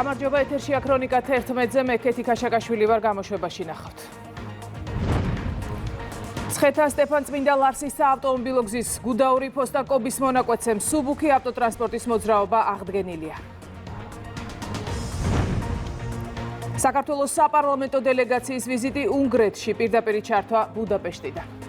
გამარჯობა, ეთერშია ქრონიკა 11-ზე, მე კეთი ქაშაკაშვილი ვარ, გამოშვებაში ნახავთ. მცხეთა სტეფანწმინდა ლარსის საავტომობილო გზის გუდაური ფოსტა კობის მონაკვეთზე მსუბუქი ავტოტრანსპორტის მოძრაობა აღდგენილია. საქართველოს საპარლამენტო დელეგაციის ვიზიტი უნგრეთში, პირდაპირ ჩართვა ბუდაპეშტიდან.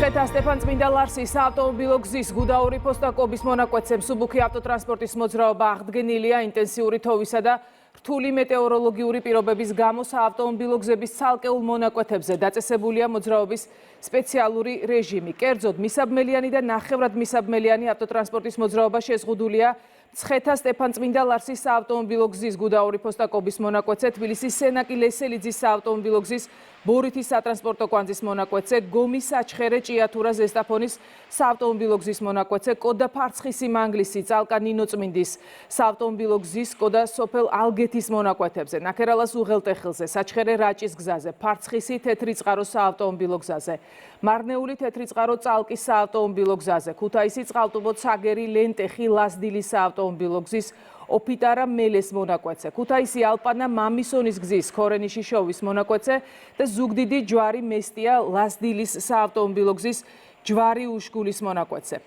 მცხეთა სტეფანწმინდა ლარსის საავტომობილო გზის გუდაური ფოსტა კობის მონაკვეთზე მსუბუქი ავტოტრანსპორტის მოძრაობა აღდგენილია ინტენსიური თოვლისა და რთული მეტეოროლოგიური პირობების გამო საავტომობილო გზების ცალკეულ მონაკვეთებზე დაწესებულია მოძრაობის სპეციალური რეჟიმი. კერძოდ, მისაბმელიანი და ნახევრად მისაბმელიანი ავტოტრანსპორტის მოძრაობა შეზღუდულია მცხეთა სტეფანწმინდა ლარსის საავტომობილო გზის გუდაური ფოსტა კობის მონაკვეთზე, თბილისის სენაკი ლესელიძის საავტომობილო გზის ბორითის სატრანსპორტო კვანძის მონაკვეთზე, გომის საჩხერე ჭიათურა ზესტაფონის საავტომობილო გზის მონაკვეთზე, კოდა ფარცხისი მანგლისი წალკა ნინოწმინდის საავტომობილო გზის კოდა სოფელ ალგეთის მონაკვეთებზე, ნაქერალას უღელტეხილზე, საჩხერე რაჭის გზაზე, ფარცხისი თეთრიწყარო საავტომობილო გზაზე, მარნეული თეთრიწყარო წალკის საავტომობილო გზაზე, ქუთაისი წყალტუბო ცაგერი ლენტეხი ლაზდილის საავტომობილო გზის ოფიტარა მელეს მონაკვეთზე, ქუთაისი ალპანა მამისონის გზის ქორენიში შოვის მონაკვეთზე და ზუგდიდი ჯვარი მესტია ლაზდილის საავტომობილო გზის ჯვარი უშგულის მონაკვეთზე.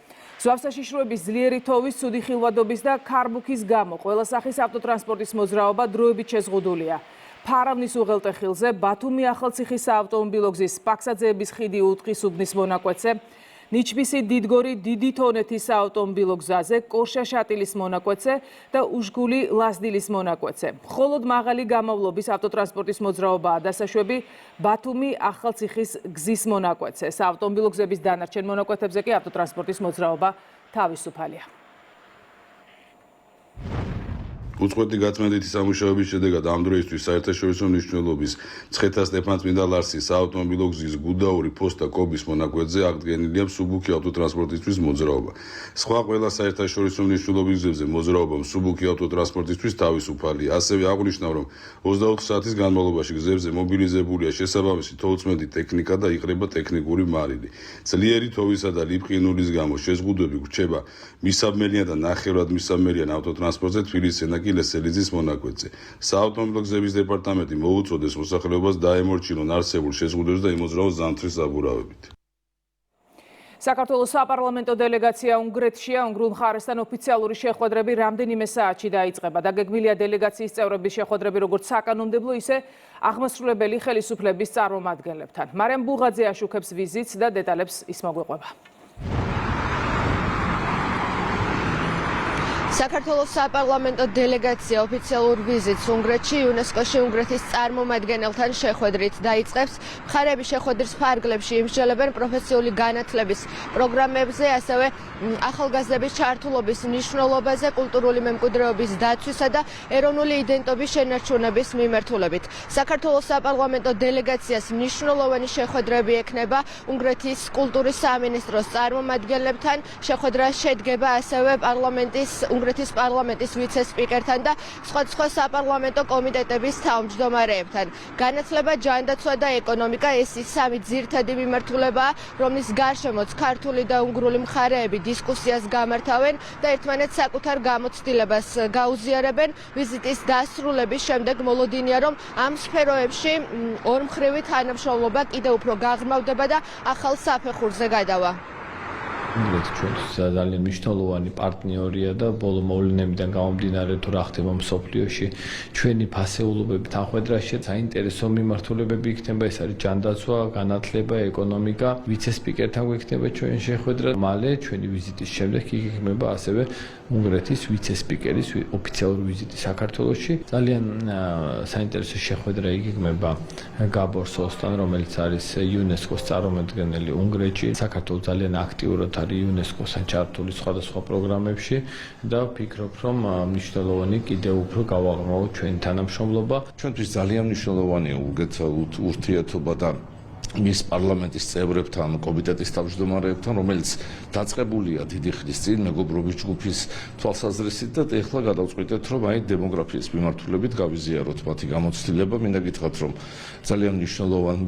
ზვავსაშიშროების ძლიერი თოვის, ცუდი ხილვადობის და ქარბუქის გამო ყველა სახის ავტოტრანსპორტის მოძრაობა დროებით შეზღუდულია. ფარავნის უღელტეხილზე, ბათუმი ახალციხის საავტომობილო გზის სპაქსაძეების ხიდი უთხისუბნის მონაკვეთზე, ნიჩბისი დიდგორი დიდი თონეთის საავტომობილო გზაზე, კორშა შატილის მონაკვეთზე და უშგული ლაზდილის მონაკვეთზე. მხოლოდ მაღალი გამოვლობის ავტოტრანსპორტის მოძრაობაა დასაშვები ბათუმი ახალციხის გზის მონაკვეთზე. საავტომობილო გზების დანარჩენ მონაკვეთებზე კი ავტოტრანსპორტის მოძრაობა თავისუფალია. უწყვეტი გაწმენდითი სამუშაოების შედეგად ამ დროისთვის საერთაშორისო მნიშვნელობის მცხეთა სტეფანწმინდა ლარსის საავტომობილო გზის გუდაური ფოსტა კობის მონაკვეთზე აღდგენილია მსუბუქი ავტოტრანსპორტისთვის მოძრაობა. სხვა ყველა საერთაშორისო მნიშვნელობის გზებზე მოძრაობა მსუბუქი ავტოტრანსპორტისთვის თავისუფალია. ასევე აღნიშნავ, რომ 24 საათის განმავლობაში გზებზე მობილიზებულია შესაბამისი თოვლწმენდი ტექნიკა და იყრება ტექნიკური მარილი. ძლიერი თოვლისა და ლიფყინულის გამო შეზღუდვები გრჩება მისაბმელიან და ნახევრად მისაბმელიან ავტოტრანსპორტზე თბილისის სენაკი ლესელიძის მონაკვეთზე. საავტომობილო გზების დეპარტამენტი მოუწოდეს მოსახლეობას დაემორჩილონ არსებულ შეზღუდვებს და იმოძრაოს ზამთრის საბურავებით. საქართველოს საპარლამენტო დელეგაცია უნგრეთშია, უნგრულ მხარესთან ოფიციალური შეხვედრები რამდენიმე საათში დაიწყება. დაგეგმილია დელეგაციის წევრების შეხვედრები როგორც საკანონმდებლო, ისე აღმასრულებელი ხელისუფლების წარმომადგენლებთან. მარიამ ბუღაძე აშუქებს ვიზიტს და დეტალებს ის მოგვიყვება. საქართველოს საპარლამენტო დელეგაცია ოფიციალურ ვიზიტს უნგრეთში იუნესკოში უნგრეთის წარმომადგენელთან შეხვედრით დაიწყებს. მხარეები შეხვედრის ფარგლებში იმსჯელებენ პროფესიული განათლების პროგრამებზე, ასევე ახალგაზრდების ჩართულობის მნიშვნელობაზე, კულტურული მემკვიდრეობის დაცვისა და ეროვნული იდენტობის შენარჩუნების მიმართულებით. საქართველოს საპარლამენტო დელეგაციას მნიშვნელოვანი შეხვედრები ექნება უნგრეთის კულტურის სამინისტროს წარმომადგენლებთან. შეხვედრა შედგება ასევე უნგრეთის პარლამენტის ვიცე-სპიკერთან და სხვადასხვა საპარლამენტო კომიტეტების თავმჯდომარეებთან. განათლება, ჯანდაცვა და ეკონომიკა ეს ის სამი ძირითადი მიმართულებაა, რომლის გარშემოც ქართული და უნგრული მხარეები დისკუსიას გამართავენ და ერთმანეთს საკუთარ გამოცდილებას გაუზიარებენ. ვიზიტის დასრულების შემდეგ მოლოდინია, რომ ამ სფეროებში ორმხრივი თანამშრომლობა კიდევ უფრო გაღრმავდება და ახალ საფეხურზე გადავა. უნგრეთი ჩვენთვის ძალიან მნიშვნელოვანი პარტნიორია და ბოლო მოვლენებიდან გამომდინარე თუ რა ხდება მსოფლიოში ჩვენი ფასეულობები თანხმედრაში საინტერესო მიმართულებები იქნება. ეს არის ჯანდაცვა, განათლება, ეკონომიკა. ვიცე-სპიკერთან გვექნება ჩვენი შეხვედრა. მალე ჩვენი ვიზიტის შემდეგ იქნება ასევე უნგრეთის ვიცე-სპიკერის ოფიციალური ვიზიტი საქართველოში. ძალიან საინტერესო შეხვედრა იქნება გაბორ სოსთან, რომელიც არის იუნესკოს წარმომადგენელი უნგრეთში. საქართველოს ძალიან აქტიურად იუნესკოსთან ჩართული სხვადასხვა პროგრამებში და ვფიქრობ, რომ მნიშვნელოვანი კიდევ უფრო გავაღრმავოთ ჩვენი თანამშრომლობა. ჩვენთვის ძალიან მნიშვნელოვანია ურთიერთობა და მის პარლამენტის წევრებთან, კომიტეტის თავმჯდომარეებთან, რომელიც დაწყებულია დიდი ხნის წინ მეგობრობის ჯგუფის თვალსაზრისით და ეხლა გადავწყვიტეთ, რომ აი დემოგრაფიის მიმართულებით გავიზიაროთ მათი გამოცდილება. მინდა გითხრათ, რომ ძალიან მნიშვნელოვანი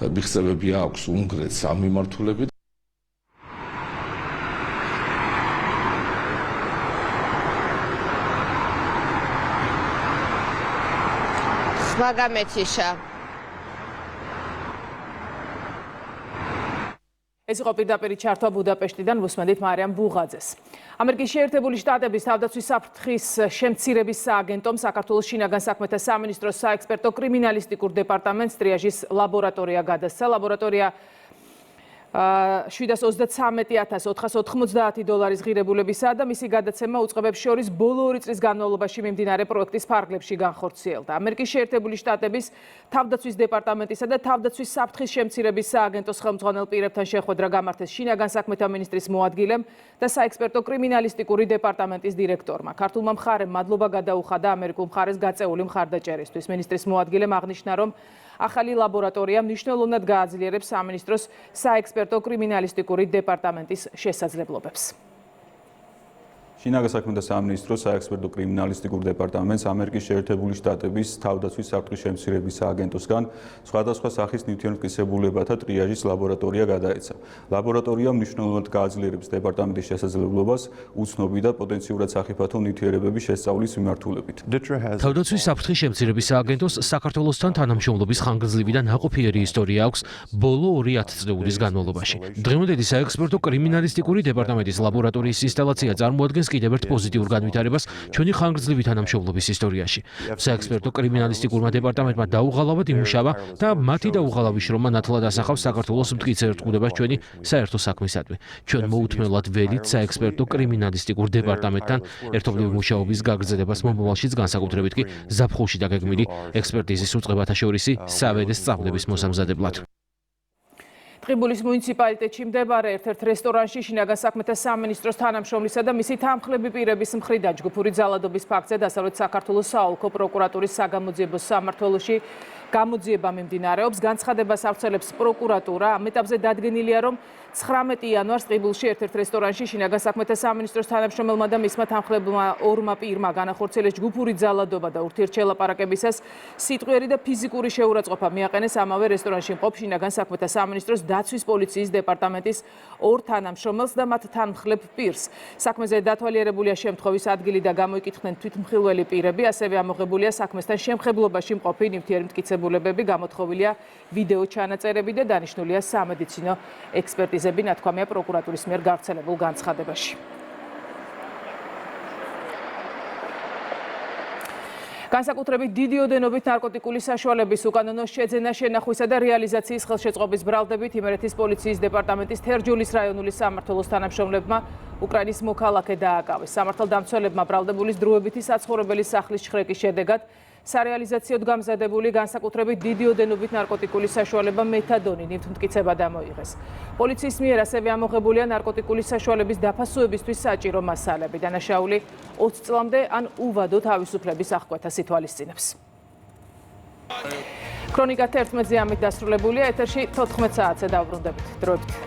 მიღწევები აქვს უნგრეთს ამ მიმართულებით. მაგამეთიშა ეს იყო პირდაპირ ჩართვა ბუდაპეშტიდან ვუსმენთ მარიამ ბუღაძეს. ამერიკის შეერთებული შტატების თავდაცვის საფრთხის შემცირების სააგენტომ საქართველოს შინაგან საქმეთა სამინისტროს საექსპერტო კრიმინალისტიკურ დეპარტამენტს ტრიაჟის ლაბორატორია გადასცა. ლაბორატორია $733,490 ღირებულებისაა და მისი გადაცემა უწყებებს შორის ბოლო 2 წლის განმავლობაში მიმდინარე პროექტის ფარგლებში განხორციელდა. ამერიკის შეერთებული შტატების თავდაცვის დეპარტამენტისა და თავდაცვის საფრთხის შემცირების სააგენტოს ხელმძღვანელ პირებთან შეხვედრა გამართეს შინაგან საქმეთა მინისტრის მოადგილემ და საექსპერტო კრიმინალისტიკური დეპარტამენტის დირექტორმა. ქართულმა მხარემ მადლობა გადაუხადა ამერიკულ მხარეს გაწეული მხარდაჭერისთვის. მინისტრის მოადგილემ აღნიშნა, რომ ახალი ლაბორატორია მნიშვნელოვნად გააძლიერებს სამინისტროს საექსპერტო კრიმინალისტიკური დეპარტამენტის შესაძლებლობებს. შინაგან საქმეთა სამინისტროს საექსპერტო კრიმინალისტიკურ დეპარტამენტს ამერიკის შეერთებული შტატების თავდაცვის საფრთხის შემცირების სააგენტოსგან სხვადასხვა სახის ნივთიერმტკიცებულებათა ტრიაჟის ლაბორატორია გადაეცა. ლაბორატორია მნიშვნელოვნად გააძლიერებს დეპარტამენტის შესაძლებლობას უცნობი და პოტენციურად სახიფათო ნივთიერებების შესწავლის მიმართულებით. თავდაცვის საფრთხის შემცირების სააგენტოს საქართველოსთან თანამშრომლობის ხანგრძლივი და ნაყოფიერი ისტორია აქვს ბოლო 2 ათწლეულის განმავლობაში. დღევანდელი საექსპერტო კრიმინალისტიკური დეპარტამენტის ლაბორატორიის ინსტალაცია წარმოადგენს კიდევ ერთ პოზიტიურ განვითარებას ჩვენი ხანგრძლივი თანამშრომლობის ისტორიაში. საექსპერტო კრიმინალისტიკურმა დეპარტამენტმა დაუღალავად იმუშავა და მათი დაუღალავის შრომა ნათლად ასახავს საქართველოს მტკიცე ერთგულებას ჩვენი საერთო საქმისადმი. ჩვენ მოუთმენლად ველით საექსპერტო კრიმინალისტიკურ დეპარტამენტთან ერთობლივი მუშაობის გაგრძელებას მომავალშიც, განსაკუთრებით კი ზაფხულში დაგეგმილი ექსპერტიზის უწყებათა შორისი სავედე სწავლების მოსამზადებლად. ტყიბულის მუნიციპალიტეტში მდებარე ერთ-ერთ რესტორანში შინაგან საქმეთა სამინისტროს თანამშრომლისა და მისი თანმხლები პირების მხრიდან ჯგუფური ძალადობის ფაქტზე დასავლეთ საქართველოს საოლქო პროკურატურის საგამოძიებო სამმართველოში გამოძიება მიმდინარეობს. განცხადებას ავრცელებს პროკურატურა. ამ ეტაპზე დადგენილია, რომ 19 იანვარს ტყიბულში ერთ-ერთ რესტორანში შინაგან საქმეთა სამინისტროს თანამშრომელმა და მისმა თანმხლებმა ორმა პირმა განახორციელეს ჯგუფური ძალადობა და ურთიერთშელაპარაკებისას სიტყვიერი და ფიზიკური შეურაცხყოფა მიაყენეს ამავე რესტორანში მყოფ შინაგან საქმეთა სამინისტროს დაცვის პოლიციის დეპარტამენტის 2 თანამშრომელს და მათ თანმხლებ პირს. საქმეზე დათვალიერებულია შემთხვევის ადგილი და გამოიკითხნენ თვითმხილველი პირები, ასევე ამოღებულია საქმესთან შემხებლობაში მყოფი ნივთიერმტკიცებულებები, გამოთხოვილია ვიდეო ჩანაწერები და დანიშნულია სამედიცინო ექსპერტიზები, ნათქვამია პროკურატურის მიერ გავრცელებულ განცხადებაში. განსაკუთრებით დიდი ოდენობით ნარკოტიკული საშუალების უკანონო შეძენა, შენახვისა და რეალიზაციის ხელშეწყობის ბრალდებით იმერეთის პოლიციის დეპარტამენტის თერჯოლის რაიონული სამმართველოს თანამშრომლებმა უკრაინის მოქალაქე დააკავეს. სამართალდამცველებმა ბრალდებულის დროებითი საცხოვრებელი სახლის შხრეკის შედეგად სარეალიზაციოდ გამზადებული განსაკუთრებით დიდი ოდენობით ნარკოტიკული საშუალება მეთადონი ნივთმტკიცება დამოიღეს. პოლიციის მიერ ასევე ამოღებულია ნარკოტიკული საშუალების დაფასუებისთვის საჭირო მასალები. დანაშაული 20 წლამდე ან უვადო თავისუფლების აღკვეთას ითვალისწინებს. ქრონიკა 11-ზე ამით დასრულებულია. ეთერში 14 საათზე დავბრუნდებით. დროებით.